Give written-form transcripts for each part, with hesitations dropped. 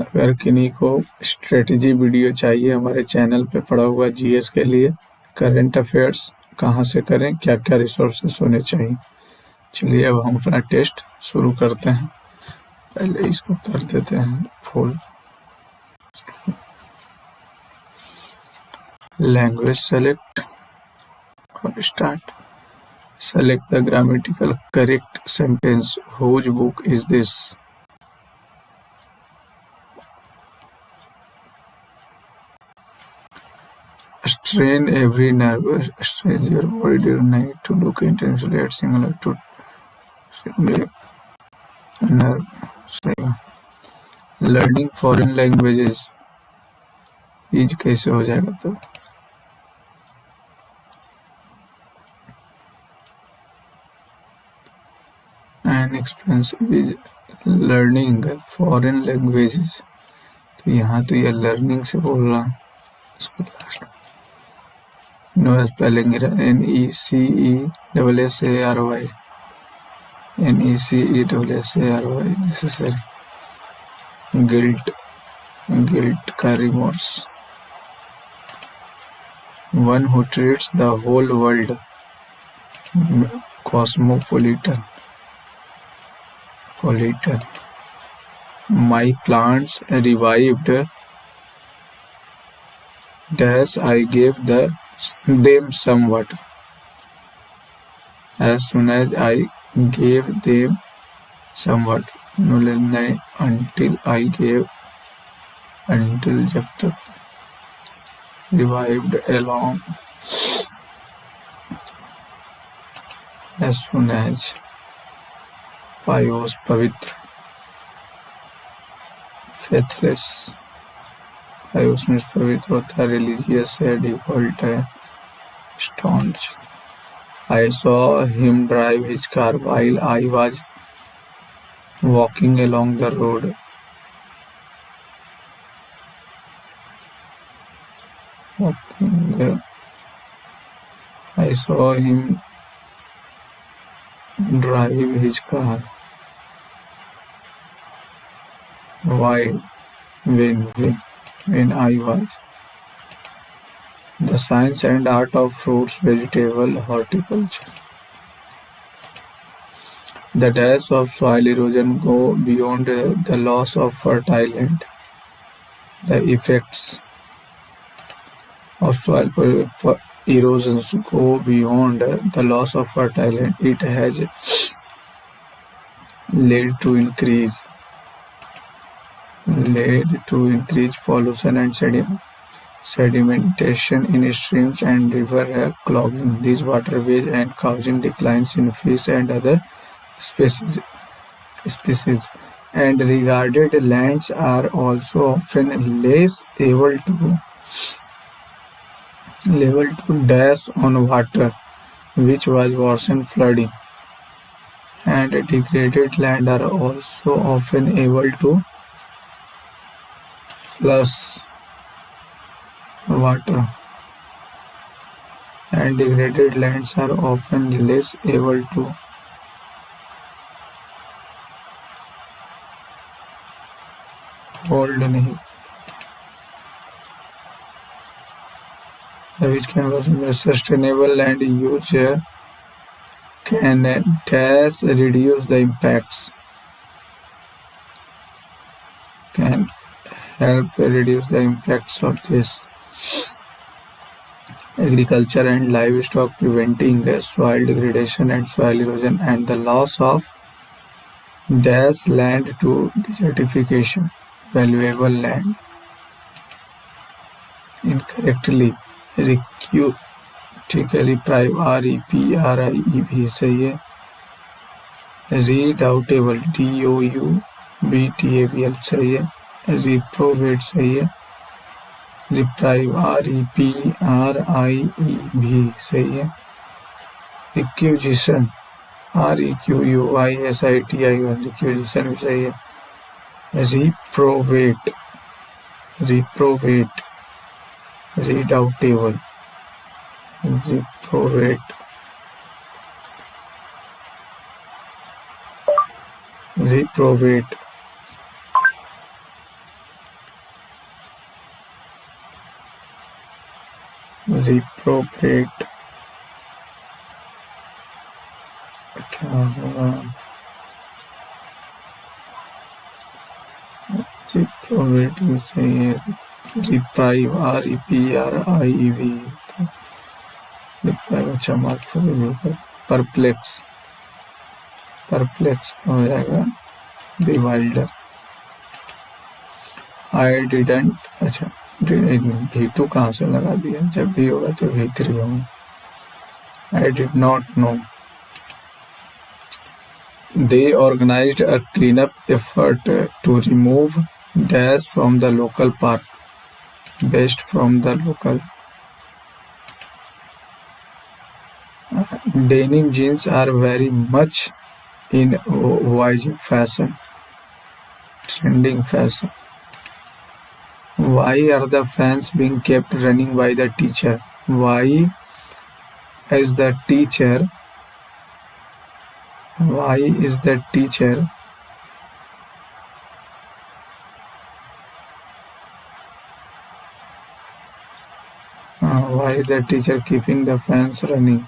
अगर किन्हीं को स्ट्रेटजी वीडियो चाहिए हमारे चैनल पे पड़ा हुआ जीएस के लिए, करंट अफेयर्स कहाँ से करें, क्या क्या रिसोर्सेस होने चाहिए। चलिए अब हम अपना टेस्ट शुरू करते हैं। पहले इसको कर देते हैं फुल। लैंग्वेज सेलेक्ट और start. Select the grammatical correct sentence. Whose book is this? Strain every nerve. Strain your body during night to look intensely at singular to nerve. Learning foreign languages. Is कैसे हो जाएगा तो an expensive is learning foreign languages। तो यहाँ तो ये learning से बोल रहा है। इसको last no spelling NECESSARY NECESSARY necessary। Guilt का remorse. One who treats the whole world cosmopolitan। My plants revived dash I gave them some water। As soon as I gave them some water। नहीं, until I gave, until जब तक। Revived along as soon as। पायोस पवित्र। Faithless पायोस में पवित्र होता है, religious है, default है, staunch. I saw him drive his car while I was walking along the road। I saw him drive his car while when I was। The science and art of fruits, vegetable, horticulture। The dash of soil erosion go beyond the loss of fertile land। The effects of soil erosion go beyond the loss of fertile land। It has led to increase pollution and sedimentation in streams and river, clogging these waterways and causing declines in fish and other species, and regarded lands are also often less able to dash on water, which was worsen flooding, and degraded land are also often able to flush water, and degraded lands are often less able to hold which can be sustainable land use can dash reduce the impacts, can help reduce the impacts of this agriculture and livestock, preventing soil degradation and soil erosion and the loss of dash land to desertification, valuable land incorrectly ठीक है, reprieve REPRIEV सही है, रीडाउटेबल DOUBTABL सही है, रिप्रोवेट सही है, reprieve REPRIEV सही है, रिक्यूजिशन REQUISITION रिक्यूजिशन भी सही है, रिप्रोवेट रीडाउटेबल रिप्रोवेट रिप्रोप्रेट क्या होगा? रिप्रोप्रेट सही है। रिप्राइव REPRIEV रिप्राइव अच्छा मार्क। परप्लेक्स हो जाएगा बिवाइल्डर। आई डिडंट अच्छा V2 कहाँ से लगा दिया? जब भी होगा तो V3 होगा। I did not know. They organized a cleanup effort to remove dash from the local park. Waste from the local. Denim jeans are very much in vogue fashion, trending fashion. Why are the fans being kept running by the teacher? Why is the teacher? Why is the teacher? Why is the teacher keeping the fans running?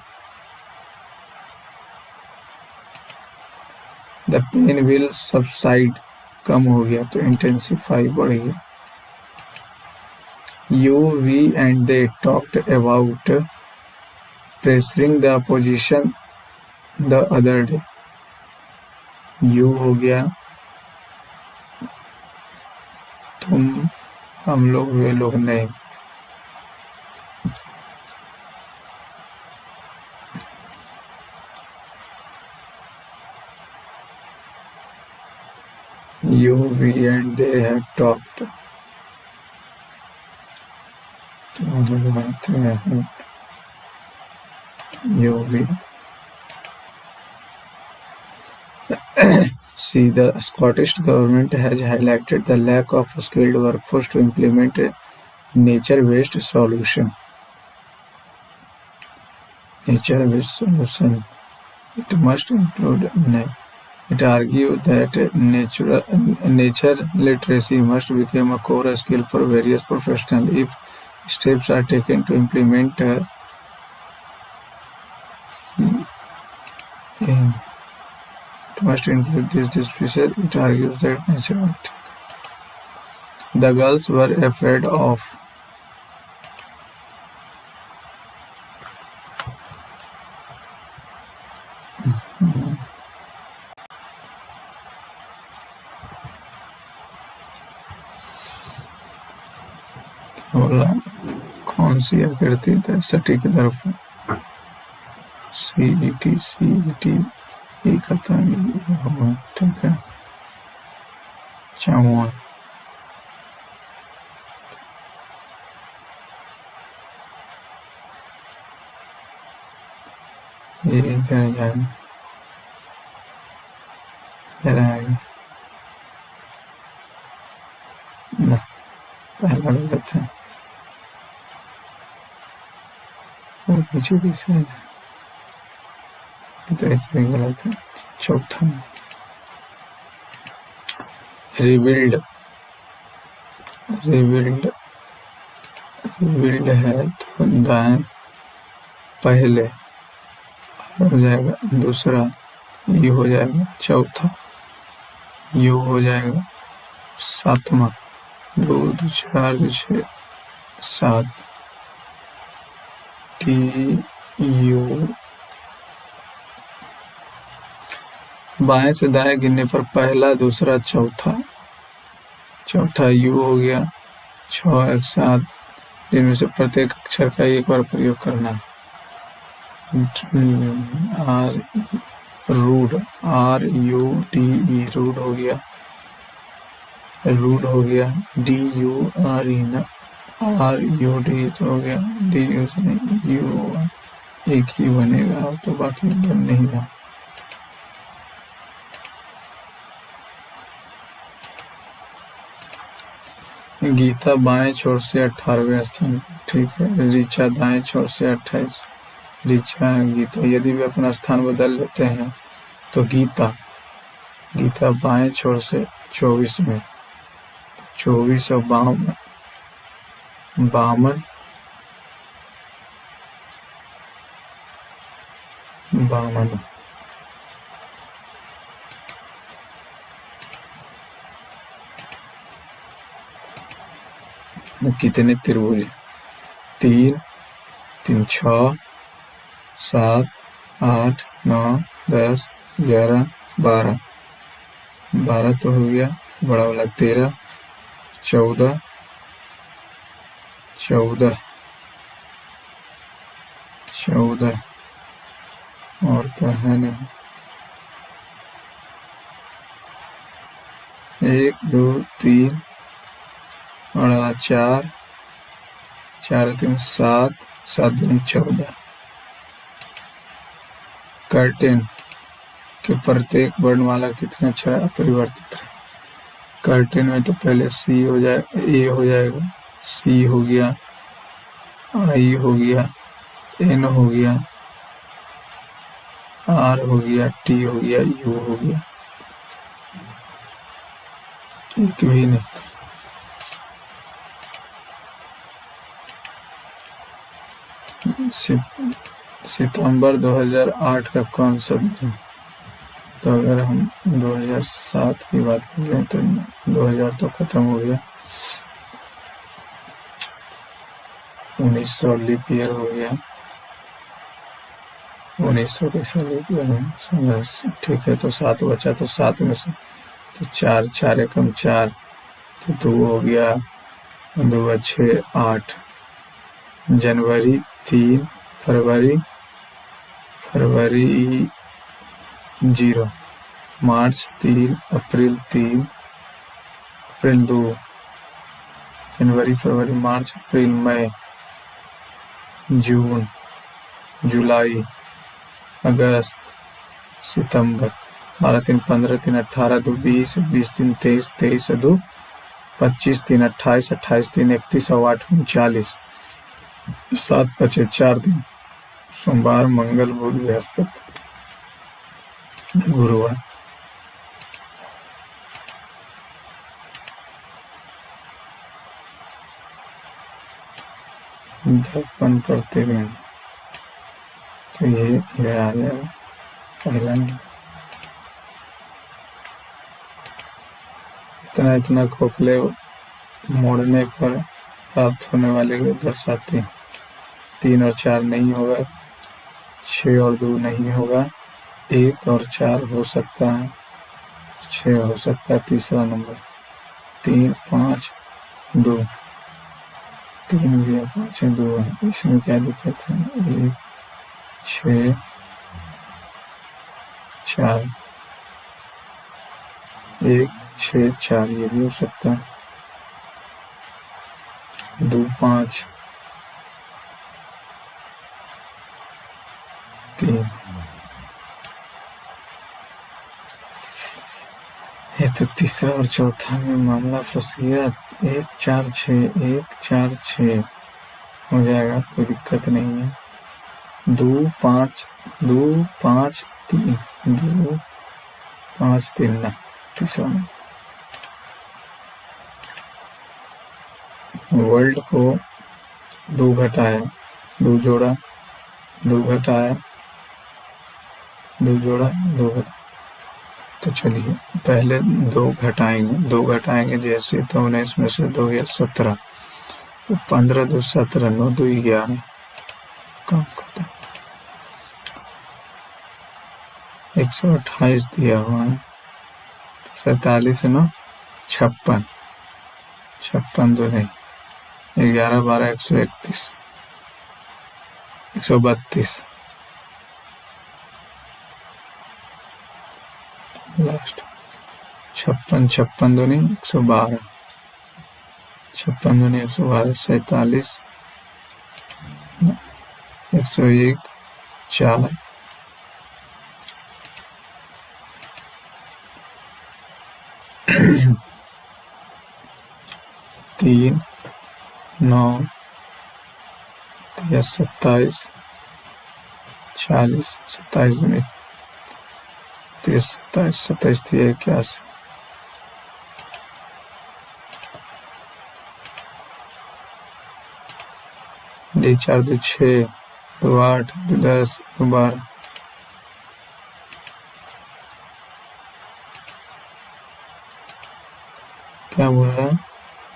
The pain will subside. कम हो गया तो intensify बढ़ गया. You, we and they talked about pressuring the opposition the other day. You हो गया तुम, हम लोग, वे लोग नहीं. You, we and they have talked. तो लोग बात है. You, we. See, the Scottish government has highlighted the lack of skilled workforce to implement a nature-based solution. Nature-based solution. It must include. It argued that nature literacy must become a core skill for various professionals if steps are taken to implement it must include this feature. It argues that nature. The girls were afraid of. बोला कौन सी आकृति सटीक दर्प CET ये खत्म होगा. ठीक है. 54 ये इधर जाएगा, इधर आएगा ना, पहला गलत है. वो पीछे पीछे है तो ऐसे गलत है. चौथा रिबिल्ड है तो दाएं पहले हो जाएगा, दूसरा यू हो जाएगा, चौथा यू हो जाएगा, सातवां 2 2 4 2 6 7 TU. बाएं से दाएं गिनने पर पहला, दूसरा, चौथा यू हो गया. 6 1 7 जिनमें से प्रत्येक अक्षर का एक बार प्रयोग करना. रूड RUDE रूड हो गया. DURE RUD तो हो गया. DU से नहीं, U एक ही बनेगा तो बाकी बन नहीं रहा. गीता बाएं छोर से 18वें स्थान. ठीक है. ऋचा दाएं छोर से 28. ऋचा गीता यदि वे अपना स्थान बदल लेते हैं तो गीता बाएं छोर से 24 में. 24 और 52 52। कितने त्रिभुज? 3 3 6 7 8 9 10 11 12। 12 तो हो गया, बड़ा वाला 13 14 14 14 और तो है नहीं। 1 2 3 और 4 4 3 7 7 दूनी 14। कर्टेन के प्रत्येक वर्णमाला कितने अक्षर अपरिवर्तित है? कर्टेन में तो पहले सी हो जाए, ए हो जाएगा, सी हो गया, आई हो गया, एन हो गया, आर हो गया, टी हो गया, यू हो गया, एक भी नहीं। सितंबर 2008 का कौन सा दिन? तो अगर हम 2007 की बात कर लें तो 2000 तो खत्म हो गया, 1900 लीप ईयर हो गया, 1900 कैसा लीप ईयर है? ठीक है, तो 7 बचा, तो 7 में से तो 4 4 एकम 4, तो 2 हो गया, 2 6 8। जनवरी 3, फरवरी 0, मार्च 3, अप्रैल 3, अप्रैल 2, जनवरी फरवरी मार्च अप्रैल मई जून जुलाई अगस्त सितंबर। 12 3 15 3 18 2 20 20 3 23 23 2 25 3 28 28 3 31 और 8 39। 7 बचे 4 दिन, सोमवार मंगल बुध बृहस्पति गुरुवार। दर्पण प्रतिबिंब, तो ये इधर आ जाएगा पहला नहीं। इतना खोखले मोड़ने पर प्राप्त होने वाले को दर्शाते हैं। 3 और 4 नहीं होगा, 6 और 2 नहीं होगा, 1 और 4 हो सकता है, 6 हो सकता है तीसरा नंबर। 3 5 2, 3 भी है, 5 है, 2 है, इसमें क्या दिक्कत है? 1 6 4, 1 6 4 ये भी हो सकता है। 2 5 3, ये तो तीसरा और चौथा में मामला फंस गया। 1 4 6 1 4 6 हो जाएगा, कोई दिक्कत नहीं है। 2 5 2 5 3 2 5 3 ना, तीसरा में। वर्ल्ड को 2 घटाया, 2 जोड़ा, 2 घटाया, 2 जोड़ा, 2 घटा। तो चलिए पहले 2 घटाएंगे जैसे, तो 19 में से 2 गया 17, तो 15 2 17 9 2 11 काम करता। 128 दिया हुआ है, 47 9 56, 56 2 नहीं, 11 12 131 132 लास्ट। 56 56 2 नहीं 112, 56 2 नहीं 112, 47 101 4 3 9 27 40 27 2 27 27 81 4 2 6 2 8 2 10 2 12 क्या बोल रहा है,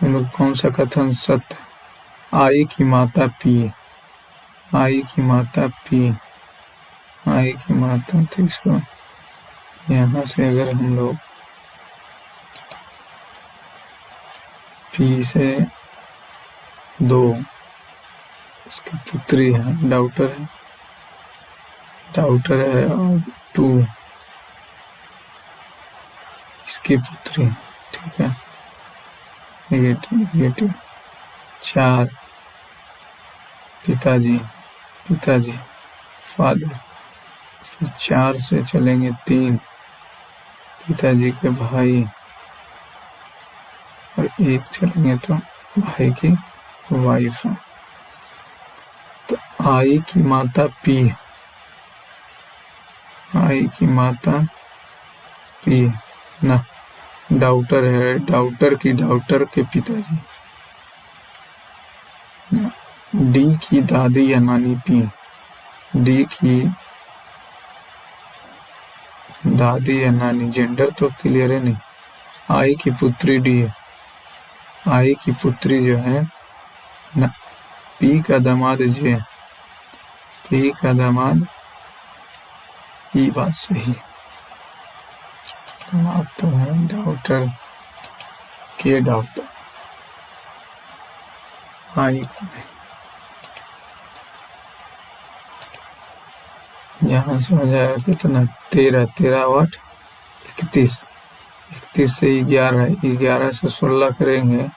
हम लोग कौन सा कथन सत्य, आई की माता पी, आई की माता पी, आई की माता, तो इसको यहाँ से अगर हम लोग पी से 2, इसकी पुत्री है, डाउटर है, डाउटर है, और 2 इसकी पुत्री, ठीक है, नेगेटिव नेगेटिव, 4 पिताजी, पिताजी फादर, फिर 4 से चलेंगे 3 पिताजी के भाई, और 1 चलेंगे तो भाई की वाइफ है। तो आई की माता पी, आई की माता पी ना, डाउटर है, डाउटर के पिताजी, डी की दादी या नानी पी, डी की दादी या नानी, जेंडर तो क्लियर है नहीं, आई की पुत्री डी है, आई की पुत्री जो है ना, पी का दामाद जे, पी का दामाद, ये बात सही, दामाद तो है डाउटर के डाउटर, आई का नहीं। यहाँ से हो जाएगा कितना, 13, 13 8 31, 31 से 11, 11 से 16 करेंगे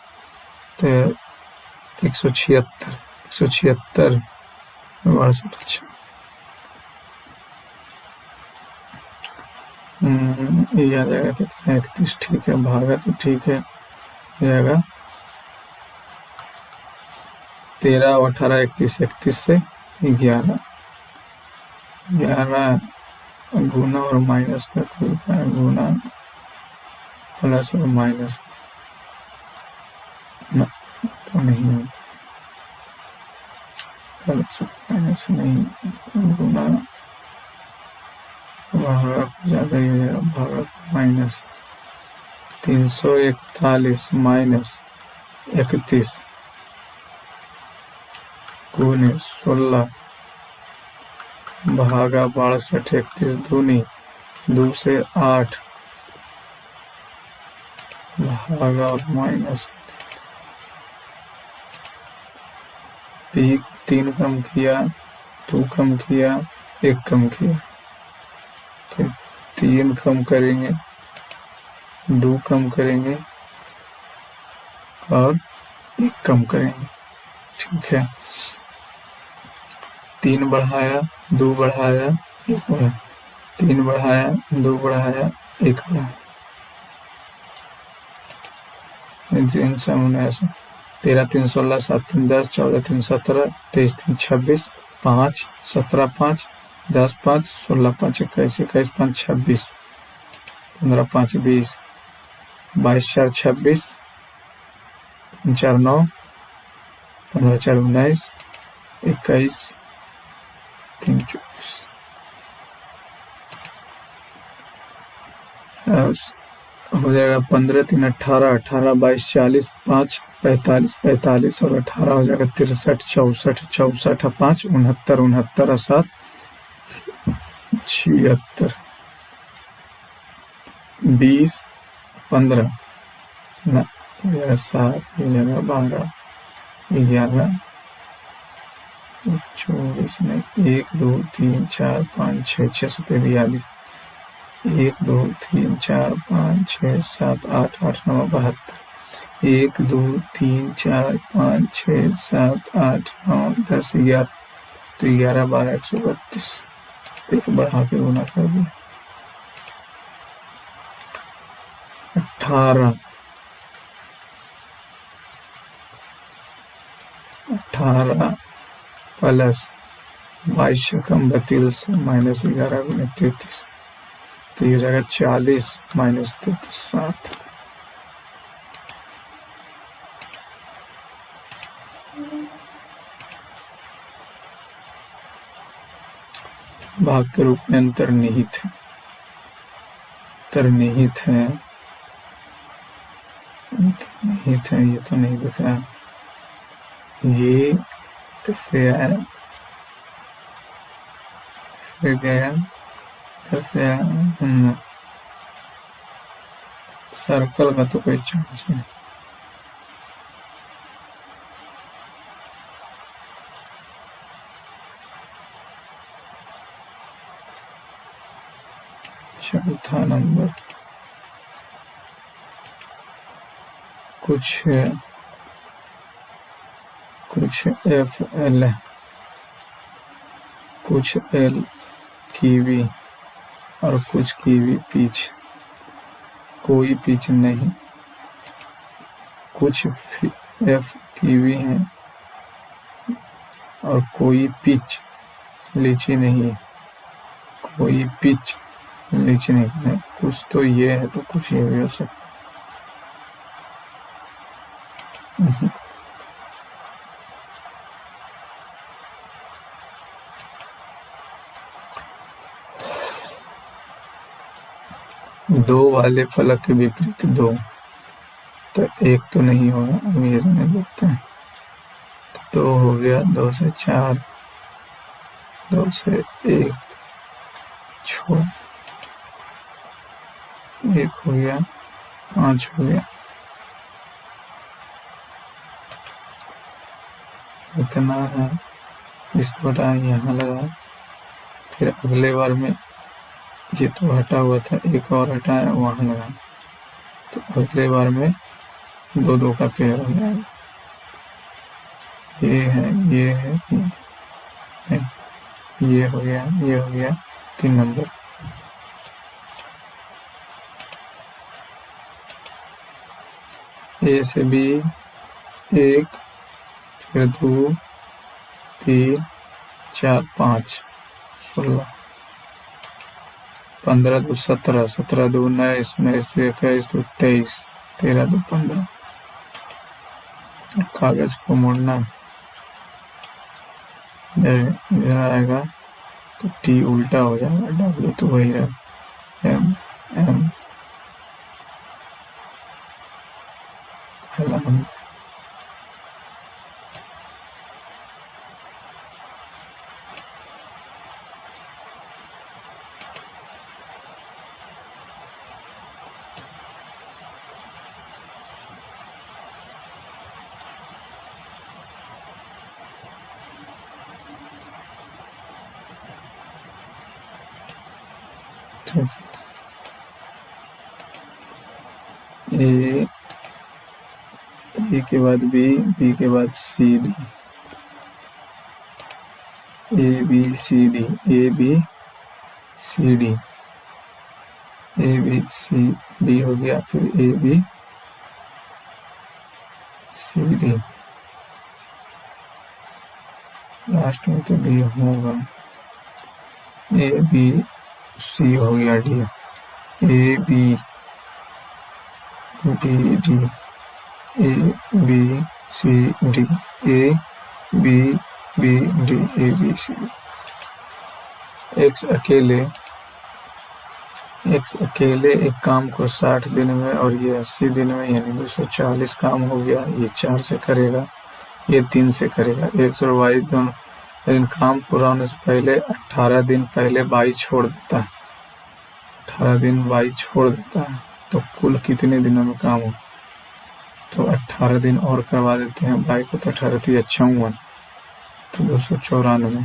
तो 176, 176 62, ये आ जाएगा कितना, 31, ठीक है, भागा तो ठीक है, जाएगा 13 और 18 31, 31 से 11, 11 गुना और माइनस का कोई उपाय, गुना प्लस और माइनस ना, तो नहीं होगा, प्लस और माइनस नहीं, गुना भागा ज़्यादा ही हो जाएगा, भागा माइनस, 341 माइनस 31 गुने 16 भागा 62, 31 दूनी 2 से 8 भागा और माइनस, पी 3 कम किया, 2 कम किया, 1 कम किया, तो 3 कम करेंगे, 2 कम करेंगे और 1 कम करेंगे, ठीक है, 3 बढ़ाया, 2 बढ़ाया, 1 बढ़ाया, 3 बढ़ाया, 2 बढ़ाया, 1 बढ़ाया, इन सब ऐसा, 13 3 16 7 3 10 14 3 17 23 3 26 5 17 5 10 5 16 5 21 21 5 26 15 5 20 22 4 26 4 9 15 4 19 21 3 24 हो जाएगा, 15 3 18 18 22 40 5 45 45 और 18 हो जाएगा 63 64 64 5 69 69 7 76 20 15 ना, 7 12 11 24 नहीं, 1 2 3 4 5 6 6 7 42 1 2 3 4 5 6 7 8 8 9 72 1 2 3 4 5 6 7 8 9 10 11, तो 11 12 132, एक बढ़ा के गुना कर दिया, 18 प्लस 22 से कम 32 से माइनस 11 गुने 33, तो ये हो जाएगा 40 माइनस 33 7, भाग के रूप में अंतर्निहित है, अंतर्निहित है, नहीं था, ये तो नहीं दिख रहा, ये इससे आया, फिर गया, फिर से आया। सर्कल का तो कोई चांस नहीं। चौथा नंबर कुछ एफ एल, कुछ एल कीवी और कुछ कीवी पीच, कोई पीच नहीं, कुछ एफ कीवी है और कोई पीच लीची नहीं, कोई पीच लीची नहीं, कुछ तो ये है तो कुछ ये भी हो सकता। दो वाले फलक के विपरीत दो, तो एक तो नहीं होगा, अब ये देखते हैं। तो 2 हो गया, 2 से 4, 2 से 1 छोड़, 1 हो गया, 5 हो गया, इतना है। इसको हटा यहाँ लगा, फिर अगले बार में ये तो हटा हुआ था, एक और हटाया वहाँ लगा, तो अगले बार में 2-2 का पेयर हो जाएगा। ये है, ये है, ये हो गया, ये हो गया 3 नंबर। ए से बी 1, फिर 2, 3, 4, 5, 16, 15, 2, 17, 17, 2, 19, 19, 2, 21, 2, 23, 13, 2, 15। कागज को मोड़ना, इधर आएगा तो टी उल्टा हो जाएगा, डब्ल्यू तो वही रहेगा, एम एम पहला नंबर। ए के बाद बी, बी के बाद C D, A B C D, A B C D, A B C D हो गया, फिर A B C D, last में तो डी होगा, ए बी सी हो गया D, A B D D, A B C D, A B B D, A B C D. X अकेले एक काम को 60 दिन में और ये 80 दिन में यानी 240 काम हो गया। ये 4 से करेगा, ये 3 से करेगा। एक्स और वाई दोनों, लेकिन काम पूरा होने से पहले 18 दिन पहले वाई छोड़ देता है, 18 दिन वाई छोड़ देता है, तो कुल कितने दिनों में काम हो? तो 18 दिन और करवा देते हैं वाई को, तो 18 थी 56, तो 294,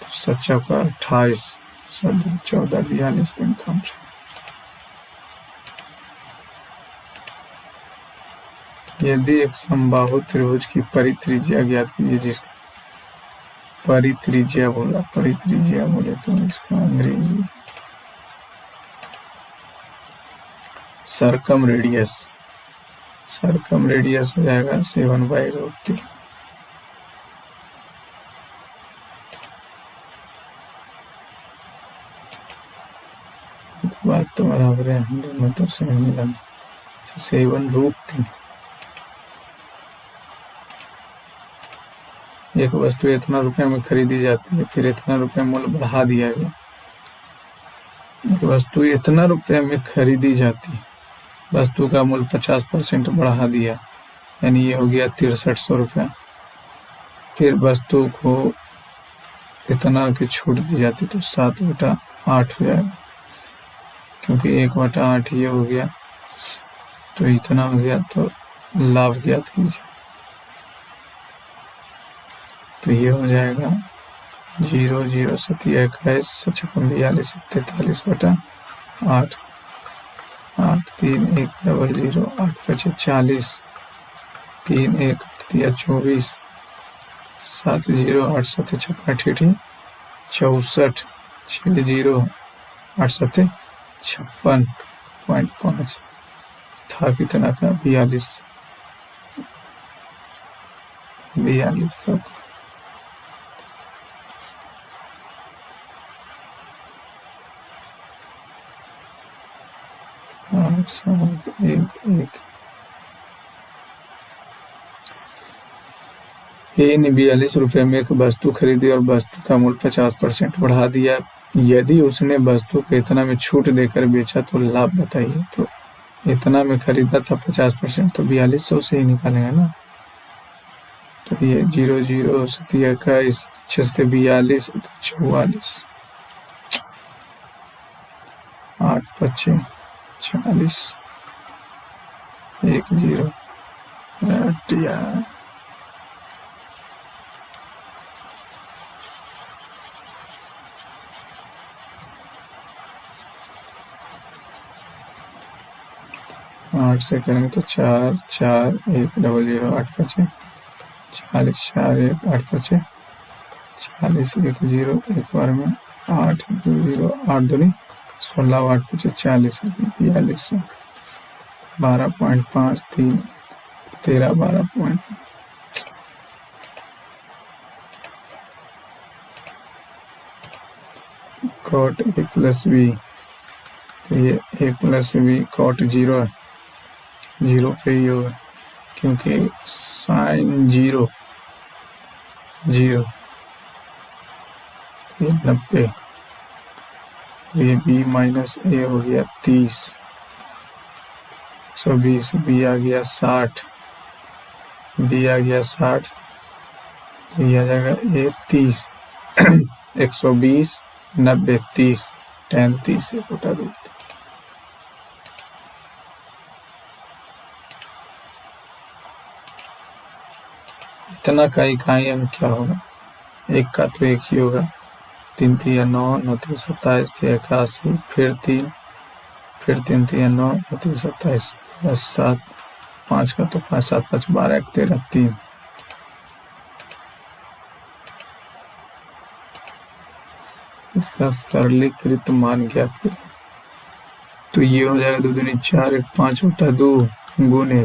तो 7 का 28, 14, 42 दिन काम से। यदि एक समबाहु त्रिभुज की परित्रिज्या ज्ञात कीजिए, जिसकी परित्रिज्या बोले तो इसका अंग्रेजी सरकम रेडियस हो जाएगा 7/√3। बात तो बराबर है, दोनों तो सेम ही लगा। 7√3। एक वस्तु इतना रुपए में खरीदी जाती है, फिर इतना रुपए मूल्य बढ़ा दिया गया। एक वस्तु इतना रुपए में खरीदी जाती है, वस्तु का मूल्य 50% बढ़ा दिया, यानी ये हो गया 6300 रुपये। फिर वस्तु को इतना की छूट दी जाती तो 7/8 हो जाएगा, क्योंकि 1/8 ये हो गया तो इतना हो गया। तो लाभ ज्ञात कीजिए, तो ये हो जाएगा 0 0 7 21 56 42 43/8 8 3 1 0 8 5 40 3 1 8 24 7 0 8 7 56 64 6 0 8 7 56.5 था कितना का 4200। 8 7 1 1 ए ने 42 रुपये में एक वस्तु खरीदी और वस्तु का मूल्य 50% बढ़ा दिया। यदि उसने वस्तु को इतना में छूट देकर बेचा तो लाभ बताइए। तो इतना में खरीदा था 50%, तो 4200 से ही निकालेंगे ना। तो ये 0 0 7 21 6 से 42 44 8 5 40 1 0 8 से करेंगे तो 4 4 1 0 0 8 5 40 4 1 8 5 40 1 0 एक बार में 8 2 0 8 2 16 8 5 40 4200 12.5 3 13 12. कॉट ए प्लस बी, तो ये ए प्लस बी कॉट 0 है, 0 पे ही होगा क्योंकि साइन 0 0, ये 90, ये बी माइनस ए हो गया 30 120, बी आ गया 60, बी आ गया 60, तो ये आ जाएगा ए 30 120 90 30 10 30 से कोटा रूट। इतना का इकाई अंक क्या होगा? एक का तो एक ही होगा, 3 3 9 9 3 27 3 81, फिर 3 3 3 9 9 3 27 प्लस 7 5 का तो 5 7 5 12 1 13 3। इसका सरलीकृत मान ज्ञात करें, तो ये हो जाएगा 2 दूनी 4 1 5/2 गुने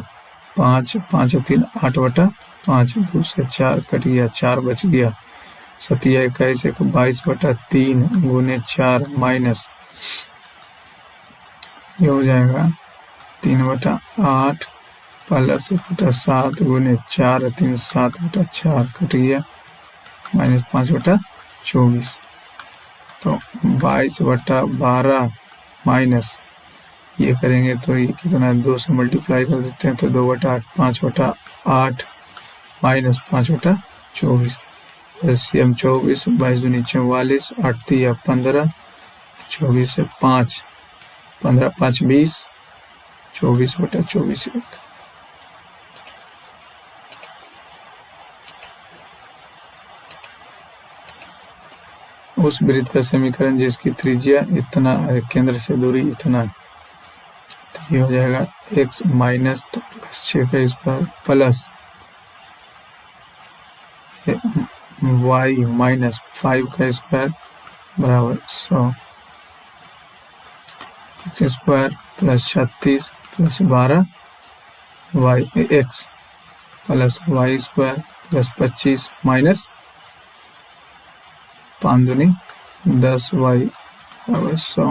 5 5 3 8/5 2 से 4 कट गया 4 बच गया 7 21 1 22/3 गुने 4 माइनस ये हो जाएगा 3/8 प्लस 1/7 गुने 4 3 7/4 कट गया माइनस 5/24, तो 22/12 माइनस ये करेंगे तो ये कितना 2 से मल्टीप्लाई कर देते हैं तो 2/8 5/8 माइनस 5/24 एलसीएम 24 22 दूनी 44 8 3 15 24 से 5 15 5 20 24/24। उस वृत्त का समीकरण जिसकी त्रिज्या इतना है, केंद्र से दूरी इतना है, तो ये हो जाएगा x माइनस तो प्लस 6 का स्क्वायर प्लस y माइनस 5 का स्क्वायर बराबर 100 x square plus 36 plus 12 y x plus y square plus 25 minus 5 दूनी 10 y बराबर 100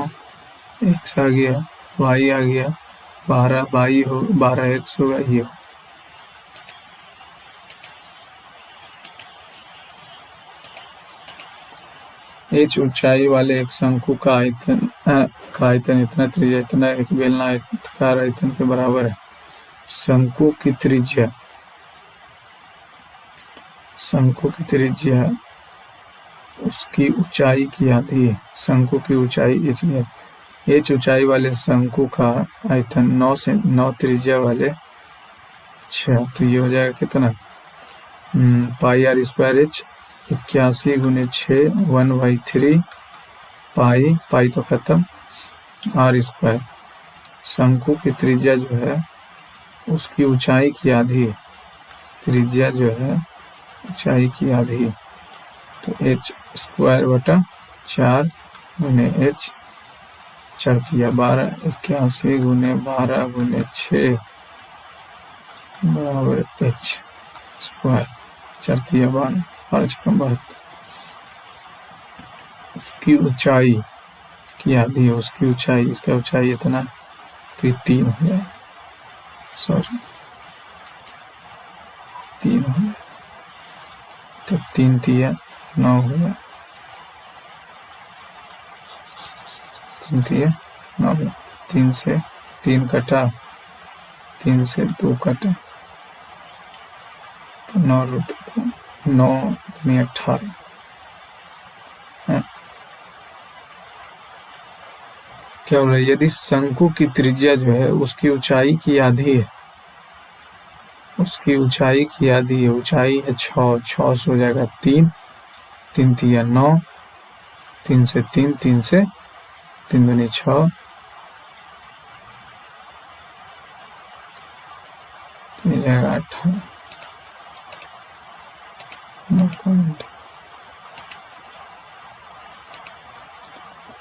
x आ गया y आ गया 12 y हो 12 x होगा ये हो। h ऊंचाई वाले एक शंकु का आयतन इतना, त्रिज्या इतना, एक बेलनाकार आयतन के बराबर है। शंकु की त्रिज्या उसकी ऊंचाई की आधी है। शंकु की ऊंचाई h है। h ऊंचाई वाले शंकु का आयतन 9 त्रिज्या वाले, अच्छा तो ये हो जाएगा कितना, पाई आर स्क्वायर h, 81 गुने 6 1/3 पाई तो खत्म आर स्क्वायर। शंकु की त्रिज्या जो है उसकी ऊंचाई की आधी है। त्रिज्या जो है ऊंचाई की आधी, तो h स्क्वायर बटा 4 गुने h, 4 12, 81 गुने 12 गुने 6 बराबर h स्क्वायर, 4 12, 12। इसकी ऊंचाई की आधी है, उसकी ऊंचाई, इसका ऊंचाई इतना, तो 3 हो जाए, सॉरी 3 हो जाए, तो 3 3 9 हो जाए, 3 3 9 हो जाए। 3 से 3 कटा, 3 से 2 कटा, तो 9 दूनी 18 है। क्या हो रहा है, यदि शंकु की त्रिज्या जो है उसकी ऊंचाई की आधी है, उसकी ऊंचाई की आधी है, ऊंचाई है 6 से हो जाएगा 3 3 3 9, 3 से 3, 3 से 3 दूनी 6, तो ये जाएगा 18।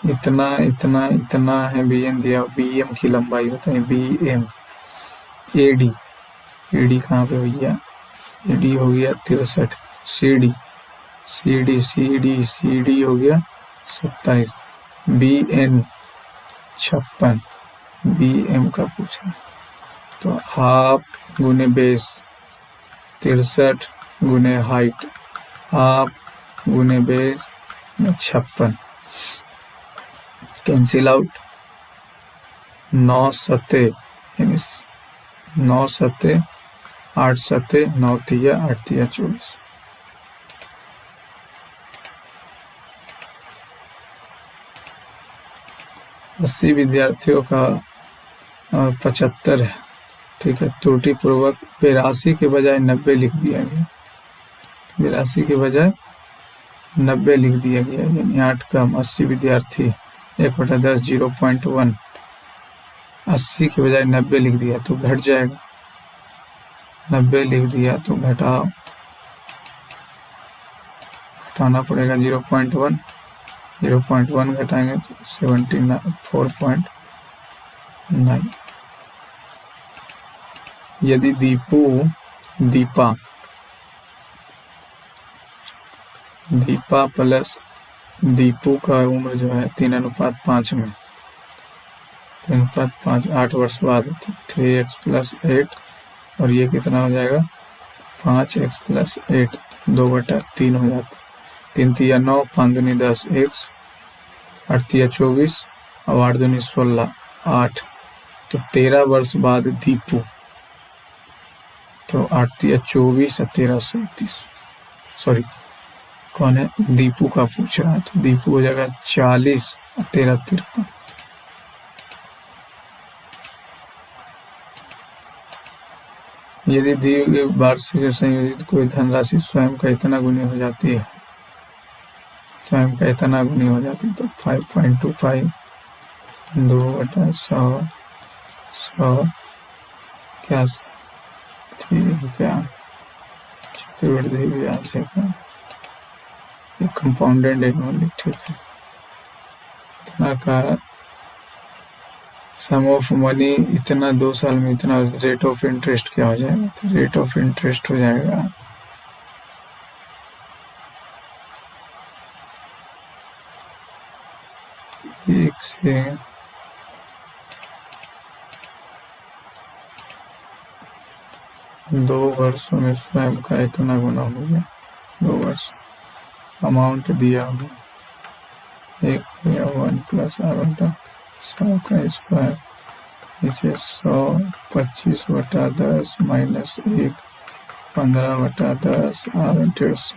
इतना है bm दिया। bm की लंबाई बताइए, bm। ad कहाँ पे भैया, ad हो गया 63, cd हो गया 27, bn 56, bm का पूछा, तो हाफ गुने बेस 63 गुने हाइट, हाफ गुने बेस 56, कैंसिल आउट, 9 सते यानी 9 सते 8 सते 9 तिया 8 तिया 24। अस्सी विद्यार्थियों का 75 है, ठीक है। त्रुटि पूर्वक 82 के बजाय 90 लिख दिया गया, 82 के बजाय 90 लिख दिया गया, यानी 8 कम। 80 विद्यार्थी 1/10 0.1, 80 के बजाय 90 लिख दिया तो घट जाएगा, 90 लिख दिया तो घटाना पड़ेगा 0.1, 0.1 घटाएंगे तो 4.9। यदि दीपा प्लस दीपू का उम्र जो है 3:5 में, 3:5 8 वर्ष बाद, तो 3x + 8, और ये कितना हो जाएगा 5x + 8, 2/3 हो जाता, 3 3 9, 5 दूनी 10, x 8 3 24, और 8 दूनी 16 8, तो 13 वर्ष बाद दीपू, तो 8 3 24 और 13 37, सॉरी कौन है, दीपू का पूछ रहा है, तो दीपू हो जाएगा 40 और 13 53। यदि दिए गए वार्षिक से संयोजित कोई धनराशि स्वयं का इतना गुनी हो जाती है, स्वयं का इतना गुनी हो जाती है, तो 5.25 2/100 क्या ठीक क्या चक्रवृद्धि ब्याज है क्या, ये कंपाउंडेड एनुअली, ठीक है। इतना का सम ऑफ मनी इतना 2 साल में इतना, रेट ऑफ इंटरेस्ट क्या हो जाएगा, तो रेट ऑफ इंटरेस्ट हो जाएगा 1 से 2 वर्षों में स्वयं का इतना गुना हो गया, 2 वर्ष अमाउंट दिया होगा 1 हो गया 1 प्लस आर बटा 100 का स्क्वायर, नीचे 100 25/10 माइनस 1 15/10 आर 150।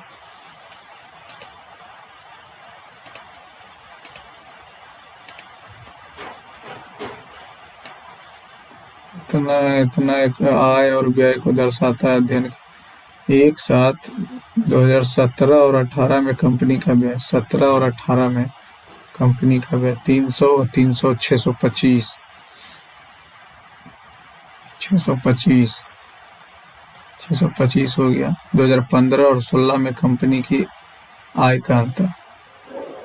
इतना एक आय और व्यय को दर्शाता है। अध्ययन एक साथ 2017 और 18 में कंपनी का व्यय, 17 और 18 में कंपनी का व्यय 300 और 300 625 625 हो गया। 2015 और 16 में कंपनी की आय का अंतर,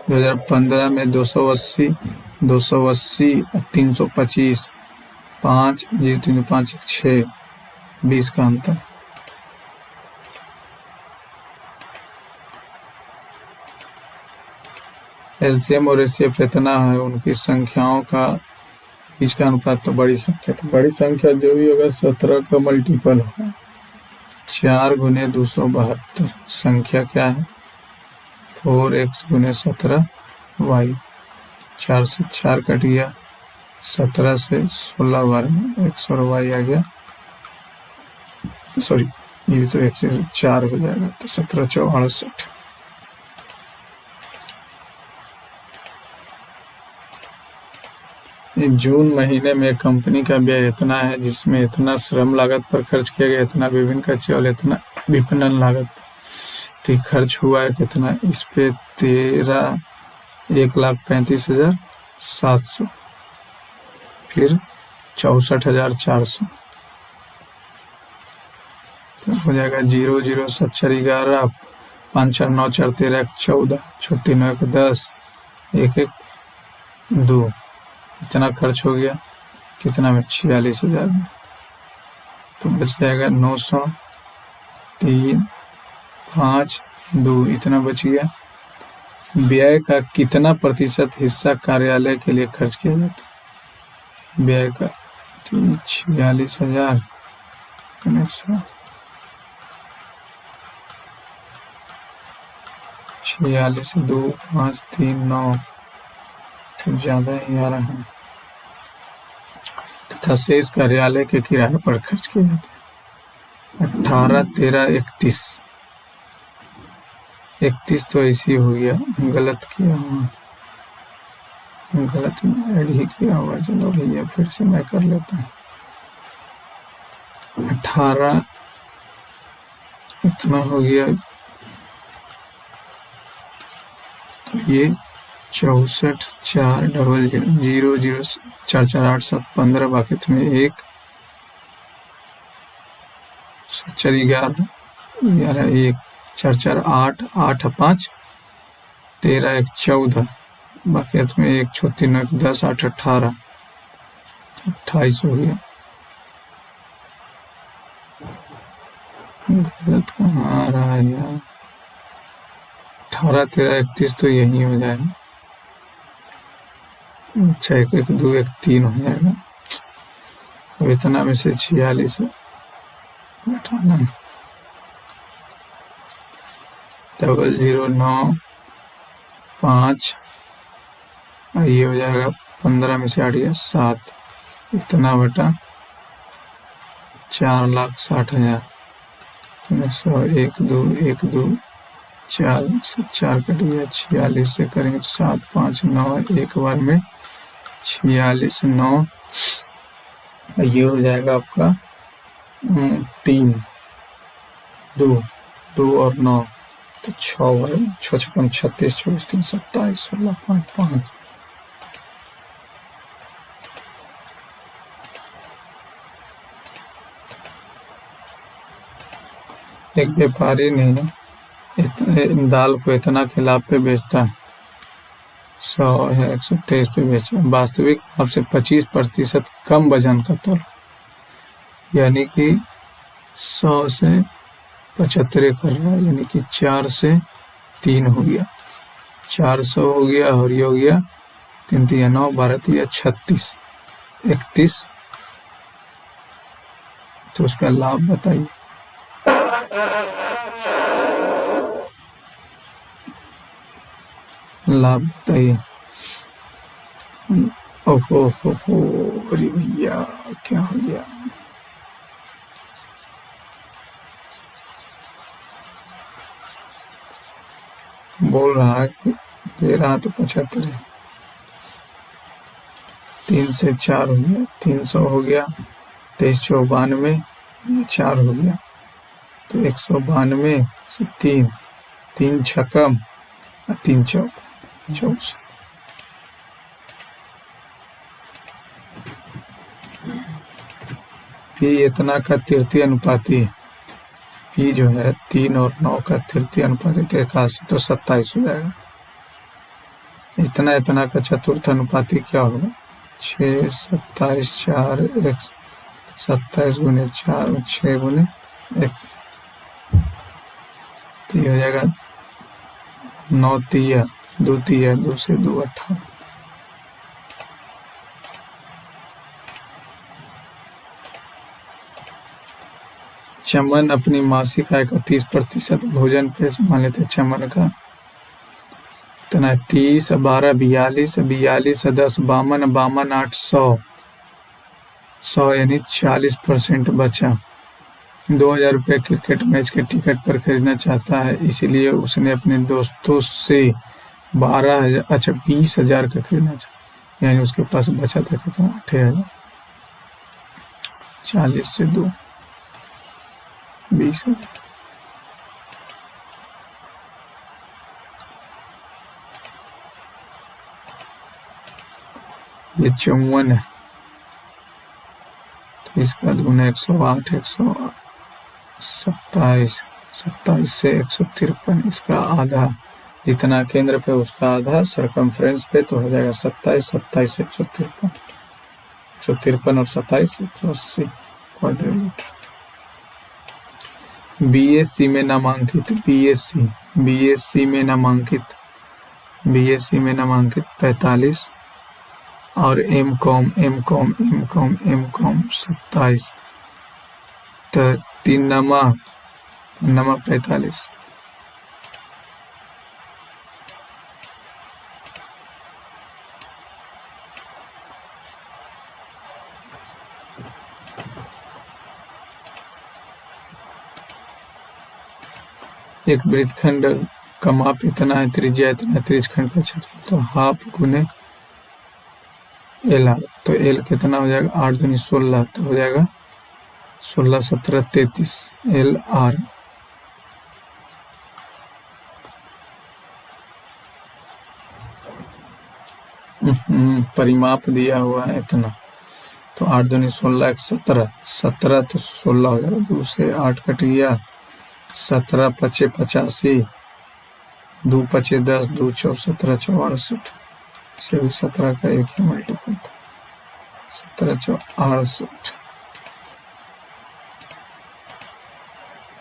2015 में 280 और 325 5 0 3 5 6 20 का अंतर। एलसीएम और एचसीएफ इतना है, उनकी संख्याओं का बीच का अनुपात, तो बड़ी संख्या, तो बड़ी संख्या जो भी होगा 17 का मल्टीपल होगा। 4 गुने 272 संख्या क्या है 4x गुने 17 y, 4 से 4 कट गया, 17 से 16 बार में x और y आ गया, सॉरी ये भी तो 1 से 4 हो जाएगा, तो 17 4 68। जून महीने में कंपनी का व्यय इतना है, जिसमें इतना श्रम लागत पर खर्च किया गया, इतना विभिन्न खर्चे और इतना विपणन लागत पर खर्च हुआ है कितना, इस पे 1,35,700, फिर 64,400, तो हो जाएगा 0 0 7 4 11 5 4 9 4 13 14 36 9 10 1 1 2, इतना खर्च हो गया कितना में 46,000 में, तो बच जाएगा 900 3 5 2, इतना बच गया। व्यय का कितना प्रतिशत हिस्सा कार्यालय के लिए खर्च किया जाता है, व्यय का 46,000 46 2 5 3 9, तो ज़्यादा ही आ रहा है, तथा शेष कार्यालय के किराए पर खर्च किए जाते हैं। 18 13 31 तो ऐसी हो गया, गलत किया हुआ, गलत ऐड ही किया हुआ, चलो भैया फिर से मैं कर लेता हूँ। 18 इतना हो गया, तो ये 64 4 0 0 0 4 4 8 7 15, बाकी तुम्हें 1 7 4 11 1 4 4 8 8 5 13 1 14, बाकी तुम्हें 1 6 3 9 10 8 18 28 हो गया। गलत कहाँ आ रहा है यार, 18 13 31 तो यही हो जाएगा, 6 1 1 2 1 3 हो जाएगा। अब इतना में से 46 घटाना, 0 9 5, ये हो जाएगा 15 में से 8 गया 7, इतना बटा 4,60,000, 100 1 2 1 2 4 से 4 कट गया, 46 से करेंगे 7 5 9, एक बार में 46 9, ये हो जाएगा आपका 3 2 2 और 9, तो 6 बार 6 6 36 24 3 27 16 5 5, एक व्यापारी ने दाल को इतना के लाभ पे बेचता है, 100 है 123 पे बेचा, वास्तविक लाभ से 25% कम वजन का तौल, यानी कि 100 से 75 कर रहा है, यानी कि 4 से 3 हो गया, 400 हो गया, और ये हो गया 3 3 9 12 3 36 31, तो उसका लाभ बताइए। लाभ बताइए। ओहो हो, अरे भैया क्या हो गया? बोल रहा है कि दे रहा तो 75 है। 3 से 4 हो गया, 300 हो गया, 2392, ये 4 हो गया तो 192 से 3, 3 छक्कम और 3 चौक, 64। पी इतना का तृतीय अनुपाती है। पी जो है 3 और 9 का तृतीय अनुपाती तो 81, तो 27 हो जाएगा। इतना का चतुर्थ अनुपाती क्या होगा? 6, 27, 4 x, 27 गुने 4, 6 गुने x, तो ये हो जाएगा 9 तिया 2 तिया 2 से 2 18। चमन अपनी मासिक आय का 30% भोजन पे मान लेते चमन का इतना 30, 12, 42, 42, 10, 52, 52, 8, 100 यानी 40% बचा। 2000 रुपये क्रिकेट मैच के टिकट पर खरीदना चाहता है, इसलिए उसने अपने दोस्तों से 12,000 अच्छा 20,000 का खरीदना चाहा, यानी उसके पास बचा था कितना? 8,000। 40 से 2, 20,000। ये 54 है तो इसका दूना 108, 127, 27 से 153, इसका आधा जितना केंद्र पे उसका आधा सरकमफ्रेंस पे तो हो जाएगा 27, 27 से 153, 153 और 27 180 क्वाड्रिलेटर। बीएससी में नामांकित बीएससी में नामांकित 45 और एमकॉम 27, तो 3 नमा 45। एक वृत्तखंड का माप इतना है, त्रिज्या इतना, त्रिज्यखंड का क्षेत्रफल तो हाफ गुने एल आर, तो एल कितना हो जाएगा? 8 दूनी 16, तो हो जाएगा 16, 17, 33 एल आर। परिमाप दिया हुआ है इतना, तो 8 दूनी 16, 17, 17 तो 16 हो जाएगा, 2 से 8 कट गया, 17 पचे 85, 2 पचे 10, 2 चौ 17, 64, इसे भी 17 का एक ही मल्टीपल था, 17 चौ 68।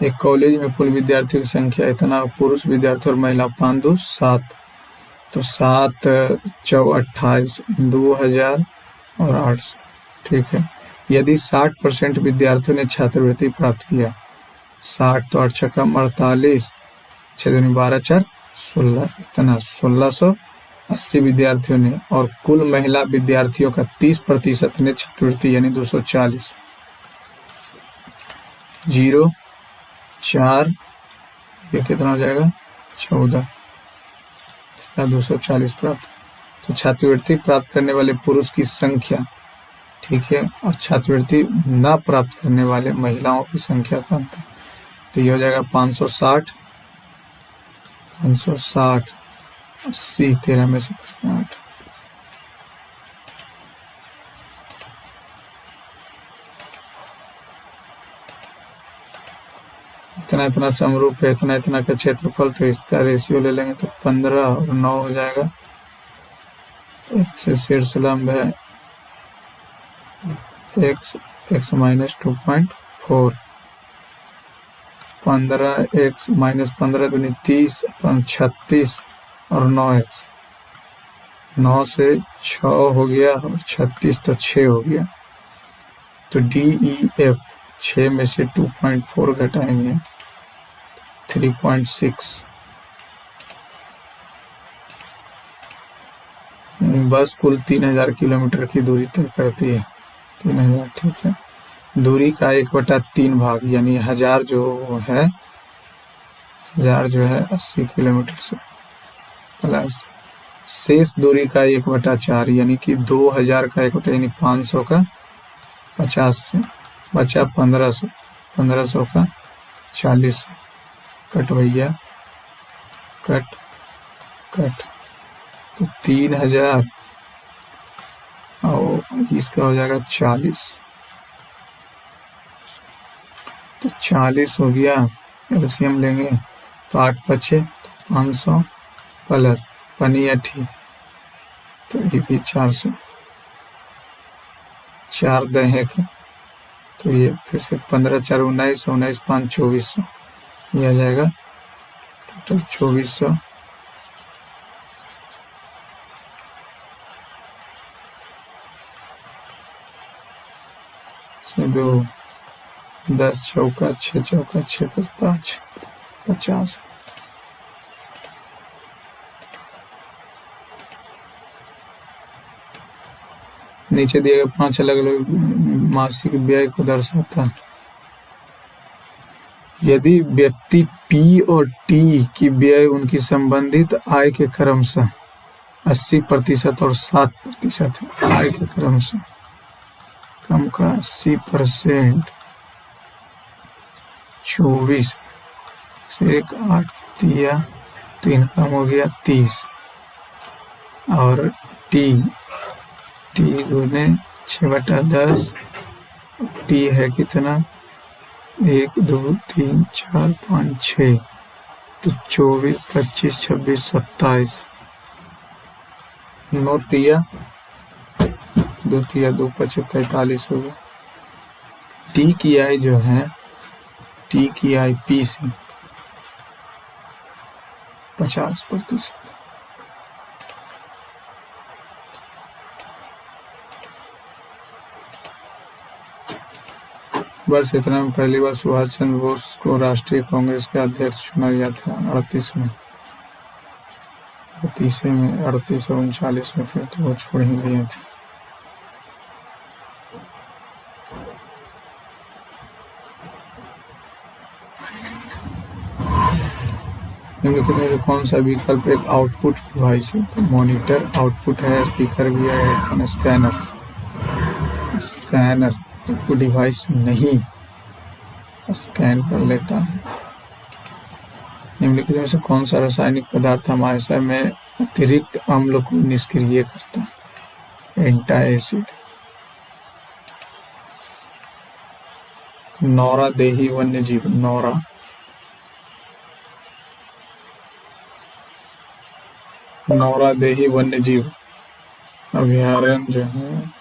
एक कॉलेज में कुल विद्यार्थियों की संख्या इतना, पुरुष विद्यार्थी और महिला 5, 2, 7, तो 7 चौ 28, 2000 और 800, ठीक है। यदि 60% विद्यार्थियों ने छात्रवृत्ति प्राप्त किया, 60 तो 8 छक्का 48, 6 दूनी 12, 4 16, इतना 1680 विद्यार्थियों ने, और कुल महिला विद्यार्थियों का 30% ने छात्रवृत्ति यानी 240, 0, 4, ये कितना हो जाएगा? 14, इसका 240 प्राप्त। तो छात्रवृत्ति प्राप्त करने वाले पुरुष की संख्या, ठीक है, और छात्रवृत्ति न प्राप्त करने वाले महिलाओं की संख्या का अंतर, तो ये हो जाएगा 560, 80, 13 में से 8, इतना समरूप है, इतना का क्षेत्रफल, तो इसका रेशियो ले लेंगे तो 15 और 9 हो जाएगा। एक से शीर्ष लंब है x माइनस 2.4, 15 x माइनस 15 दूनी 30, 36 और 9x, 9 से 6 हो गया और 36 तो 6 हो गया, तो DEF 6 में से 2.4 घटाएंगे 3.6, बस कुल 3000 किलोमीटर की दूरी तय करती है। 3000, ठीक है। दूरी का 1/3 भाग यानी 1000 जो है 80 किलोमीटर से प्लस शेष दूरी का 1/4 यानी कि 2000 का 1/, यानी 500 का 50 से बचा 1500, 1500 का 40 से कट भैया कट कट, तो 3000 और इसका हो जाएगा 40, तो 40 हो गया। एलसीएम लेंगे तो 8 बचे तो 500 प्लस पनी 80 तो ये भी 400, 4 दहे के तो ये फिर से 15 4 19, 19 5 2400, ये आ जाएगा टोटल 2400। से 2 10 चौका 6 चौका 6 5 50। नीचे दिए गए 5 अलग अलग मासिक व्यय को दर्शाता है। यदि व्यक्ति पी और टी की व्यय उनकी संबंधित आय के क्रमशः 80% और 7% है, आय के क्रमशः कम का 80%, 24 से 1 8 दिया, 3 कम हो गया 30, और टी गुने 6/10, टी है कितना 1 2 3 4 5 6, तो 24 25 26 27, 9 तिया 2 तिया 2 25 45 हो गया। टी की आय जो है, टी की आय पी से 50%। वर्ष इतना में पहली बार सुभाष चंद्र बोस को राष्ट्रीय कांग्रेस के अध्यक्ष चुना गया था 38 में, 38 और 39 में फिर तो वो छोड़ ही दिए थे। निम्नलिखित में से कौन सा विकल्प एक आउटपुट डिवाइस है? तो मॉनिटर आउटपुट है, स्पीकर भी है, हेडफोन, स्कैनर आउटपुट डिवाइस नहीं, स्कैन कर लेता है। निम्नलिखित में से कौन सा रासायनिक पदार्थ हमारे शरीर में अतिरिक्त अम्ल को निष्क्रिय करता है? एंटासिड। नौरादेही वन्यजीव, नौरादेही वन्यजीव अभयारण्य जो है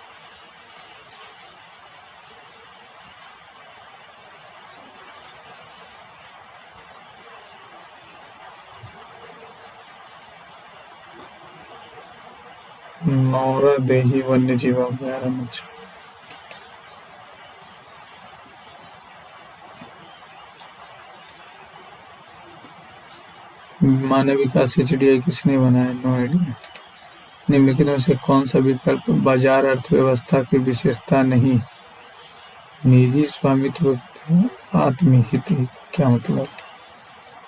नौरादेही वन्यजीव अभयारण्य। मानव विकास HDI किसने बनाया? No idea. निम्नलिखित में से कौन सा विकल्प बाजार अर्थव्यवस्था की विशेषता नहीं? निजी स्वामित्व, आत्महित, क्या मतलब?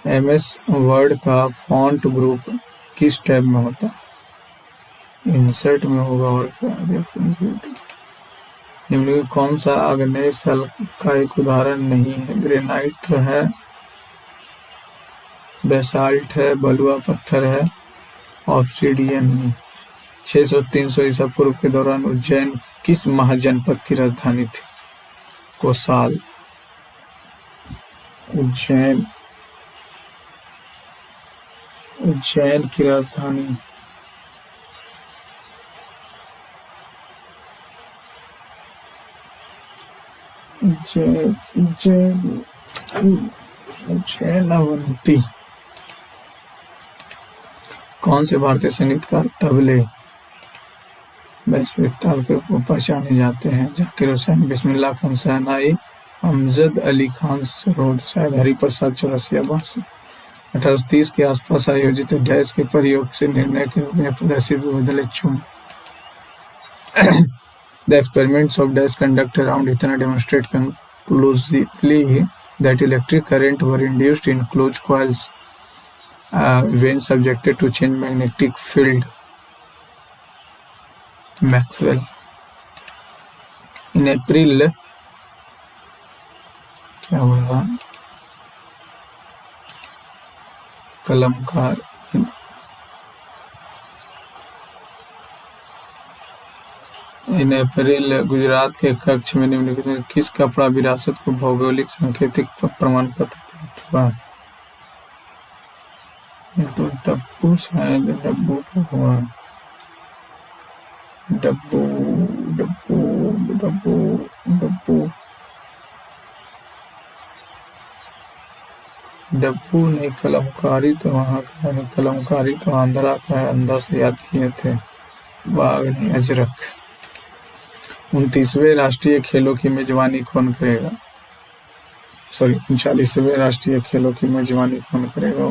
MS वर्ड का फॉन्ट ग्रुप किस टैब में होता है? इंसर्ट में होगा और क्या? निम्नलिखित कौन सा आग्नेय शल्क का एक उदाहरण नहीं है? ग्रेनाइट तो है, बेसाल्ट है, बलुआ पत्थर है, ऑब्सिडियन नहीं। 600-300 ईसा पूर्व के दौरान उज्जैन किस महाजनपद की राजधानी थी? कोसाल। उज्जैन की राजधानी उज्जैन अवंती। कौन से भारतीय संगीतकार तबले वैश्विक ताल के रूप में पहचाने जाते हैं? जाकिर हुसैन, बिस्मिल्लाह खान शहनाई, अमजद अली खान सरोद, शायद हरिप्रसाद चौरसिया बांसुरी। 1830 के आसपास आयोजित डैश के प्रयोग से निर्णय के रूप में प्रदर्शित बदले चुन। The experiments of Dash conducted around Ethernet demonstrate conclusively that electric current were induced in closed coils when subjected to change magnetic field. Maxwell. In April, क्या होगा? कलमकार इन अप्रैल गुजरात के कक्ष में निम्नलिखित में किस कपड़ा विरासत को भौगोलिक सांकेतिक प्रमाण पत्र प्राप्त हुआ? ये तो डब्बू शायद डब्बू को हुआ। डब्बू डब्बू डब्बू डब्बू डब्बू नहीं, कलमकारी तो वहाँ का है, कलमकारी तो आंध्रा का है, अंधा से याद किए थे। बाघ नहीं, अजरक। 29वें राष्ट्रीय खेलों की मेजबानी कौन करेगा? 39वें राष्ट्रीय खेलों की मेजबानी कौन करेगा?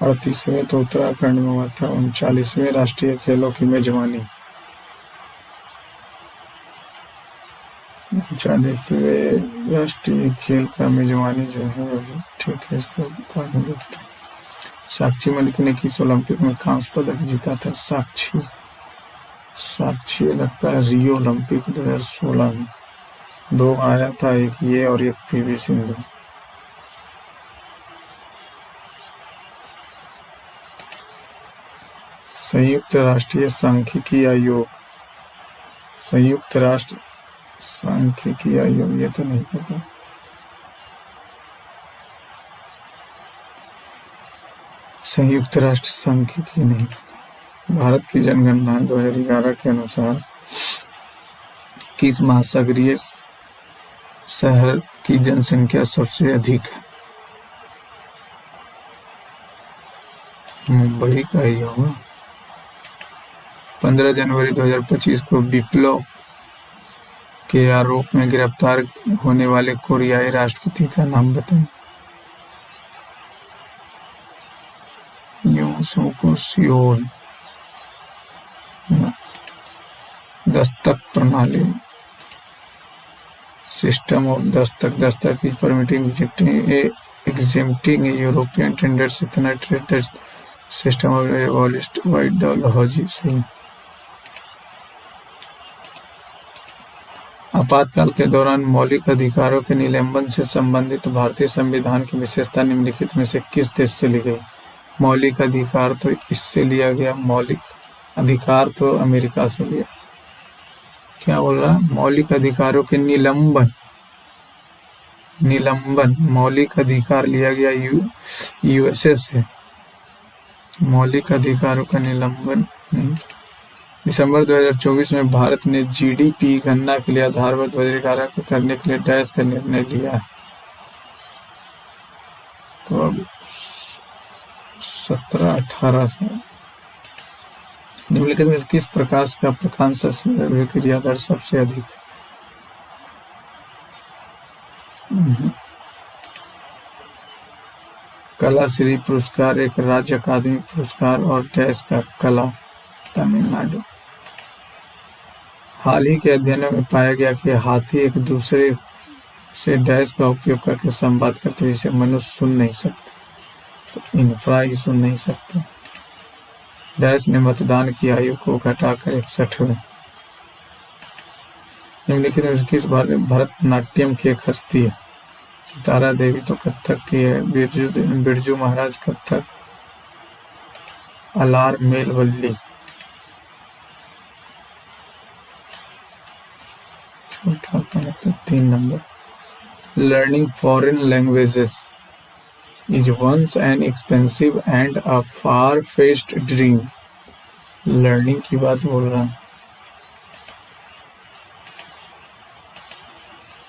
38वें तो उत्तराखंड में हुआ था। 39वें राष्ट्रीय खेलों की मेजबानी 39वें राष्ट्रीय खेल का मेजबानी जो है, ठीक है, इसको बाद में देखते हैं। साक्षी मलिक ने किस ओलंपिक में कांस्य पदक जीता था? साक्षी लगता है रियो ओलंपिक 2016 में 2 आया था, एक ये और एक पीवी सिंधु। संयुक्त राष्ट्रीय सांख्यिकी आयोग, संयुक्त राष्ट्र सांख्यिकी आयोग, ये तो नहीं पता। संयुक्त राष्ट्र सांख्यिकी नहीं पता। भारत की जनगणना 2011 के अनुसार किस महासागरीय शहर की जनसंख्या सबसे अधिक है? मुंबई का ही होगा। 15 जनवरी 2025 को विप्लव के आरोप में गिरफ्तार होने वाले कोरियाई राष्ट्रपति का नाम बताएं। यूं सुको सियोल। दस्तक प्रणाली, सिस्टम ऑफ दस्तक is permitting exempting European tenders इतना trade system of abolished ideology से। आपातकाल के दौरान मौलिक अधिकारों के निलंबन से संबंधित भारतीय संविधान की विशेषता निम्नलिखित में से किस देश से ली गई? मौलिक अधिकार तो इससे लिया गया, मौलिक अधिकार तो अमेरिका से लिया। क्या बोल रहा? मौलिक अधिकारों के निलंबन, मौलिक अधिकार लिया गया यूएसए से, मौलिक अधिकारों का निलंबन नहीं। दिसंबर 2024 में भारत ने जीडीपी गणना के लिए आधारभूत वर्गीकरण करने के लिए डैश का निर्णय लिया है। तो अब 17-18 से निम्नलिखित में किस प्रकाश का प्रकाश क्रिया दर सबसे अधिक? कला श्री पुरस्कार एक राज्य अकादमी पुरस्कार और डैश का कला, तमिलनाडु। हाल ही के अध्ययनों में पाया गया कि हाथी एक दूसरे से डैश का उपयोग करके संवाद करते हैं जिसे मनुष्य सुन नहीं सकते, तो इंफ्रा ही सुन नहीं सकते। डैश ने मतदान की आयु को घटाकर 61 में। निम्नलिखित में किस भरतनाट्यम की एक हस्ती है? सितारा देवी तो कथक की है, बिरजू महाराज कथक, अलार मेलवल्ली। छोटा तो 3 number. Learning foreign languages is once an expensive and a far-fetched dream. Learning की बात बोल रहा हूँ।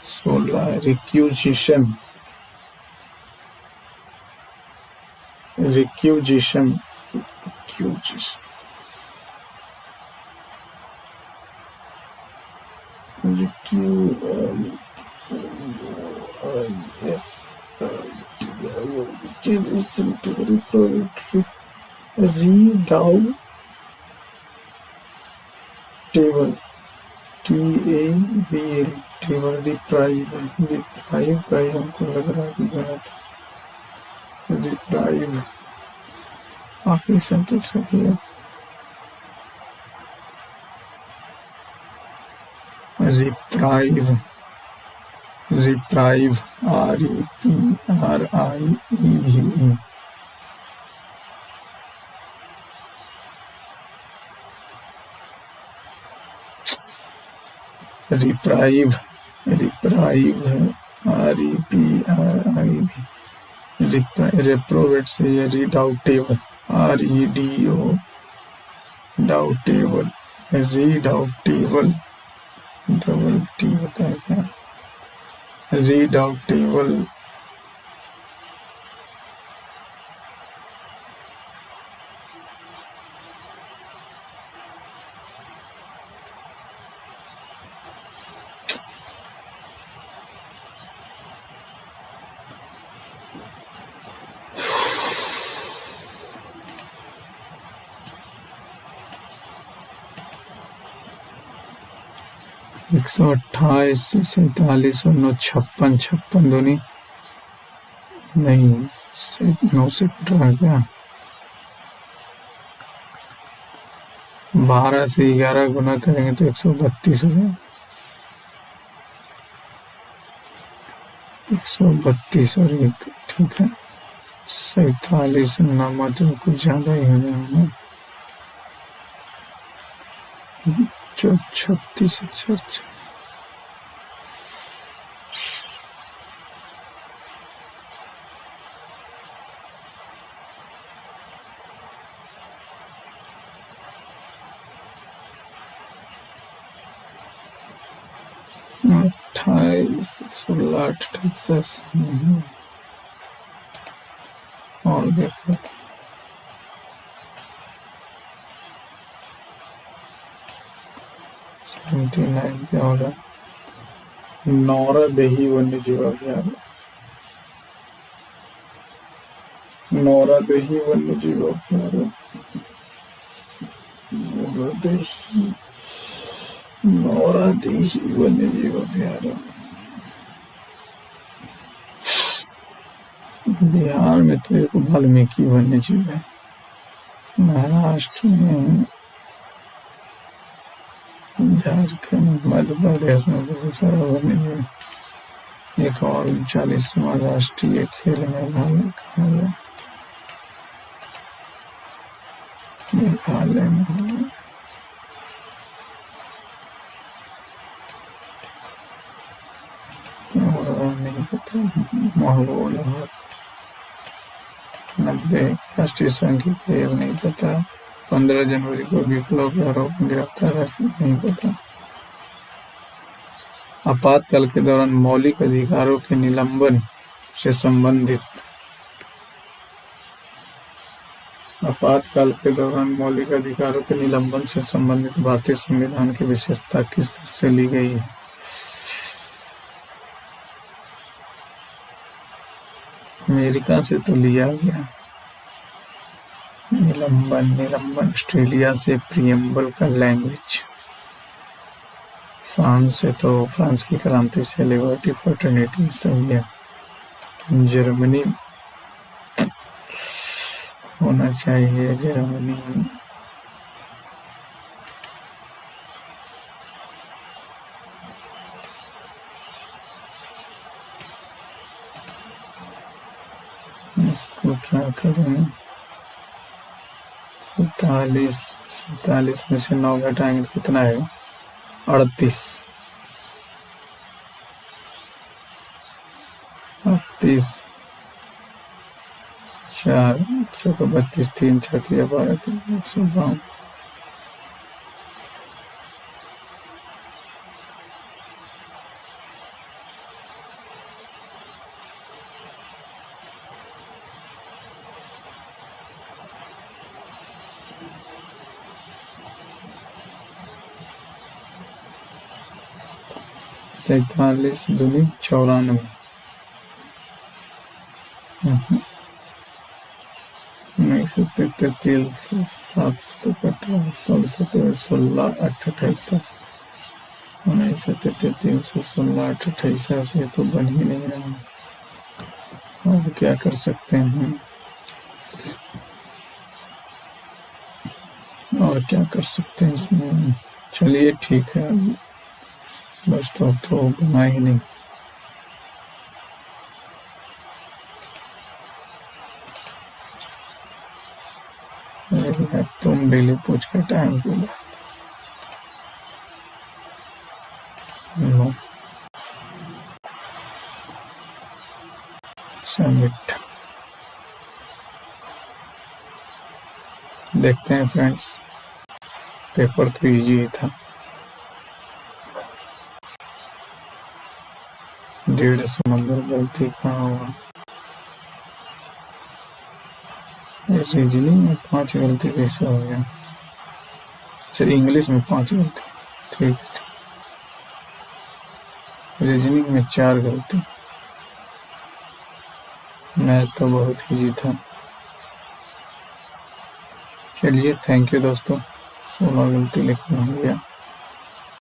16 रिक्यूजिशन, redoubtable, TABL, टेबल रिप्राइव का ही हमको लग रहा है कि गलत है। रिप्राइव, बाकी सब तो सही है। Reprieve, reprieve, REPRIEVE, reprieve, reprieve है REPRIV, रेप्रोवेट से ये रिडाउटेबल, REDO, डाउटेबल, रिडाउटेबल, डबल टी होता है क्या, रिडाउटेबल, एक 128 से 47 और 9 56, 56 दूनी नहीं 9 से कट रहा क्या, 12 से 11 गुना करेंगे तो 132 हो जाएगा, 132 और 1 ठीक है, 47 नंबर तो कुछ ज्यादा ही हो जाएगा, 36 चर्चा, इसमें 28, 16, 28 नहीं और देख लो 79 क्या हो रहा है, नौरादेही वन्यजीव अभयारण्य, नौरादेही वन्यजीव अभयारण्य, नौरादेही वन्यजीव अभयारण्य, बिहार में तो एक वाल्मीकि वन्यजीव है, महाराष्ट्र में, झारखंड, मध्य प्रदेश में बहुत सारा वन्यजीव, एक और 39वां राष्ट्रीय खेल मेघालय कहा गया, मेघालय में होगा, नहीं पता, माहौल 90 राष्ट्रीय सांख्यिकी आयोग नहीं पता, 15 जनवरी को विप्लव के आरोप में गिरफ्तार नहीं पता, आपातकाल के दौरान मौलिक अधिकारों के निलंबन से संबंधित, आपातकाल के दौरान मौलिक अधिकारों के निलंबन से संबंधित भारतीय संविधान की विशेषता किस तरह से ली गई है, अमेरिका से तो लिया गया, निलंबन ऑस्ट्रेलिया से प्रियम्बल का लैंग्वेज, फ्रांस से तो फ्रांस की क्रांति से लिबर्टी फ्रेटर्निटी सब है, जर्मनी होना चाहिए, जर्मनी, इसको क्या करें, 47 में से 9 घटाएंगे तो कितना है, 38, 4 चौका 32, 3 छतिया 12, 152, सैतालीस दूनी 94, उन्नीस सौ 16 ये तो बन ही नहीं रहा। और क्या कर सकते हैं, और क्या कर सकते हैं इसमें। चलिए ठीक है, बस तो अब तो बना ही नहीं। यार तुम डेली पूछ के टाइम क्यों नो। सबमिट। देखते हैं फ्रेंड्स, पेपर तो इजी ही था। 150 नंबर गलती कहाँ हुआ। रीजनिंग में 5 गलती कैसे हो गया। अच्छा, इंग्लिश में 5 गलती, ठीक है। रीजनिंग में 4 गलती। मैथ तो बहुत इजी था। चलिए थैंक यू दोस्तों, 16 गलती लिखना हो गया।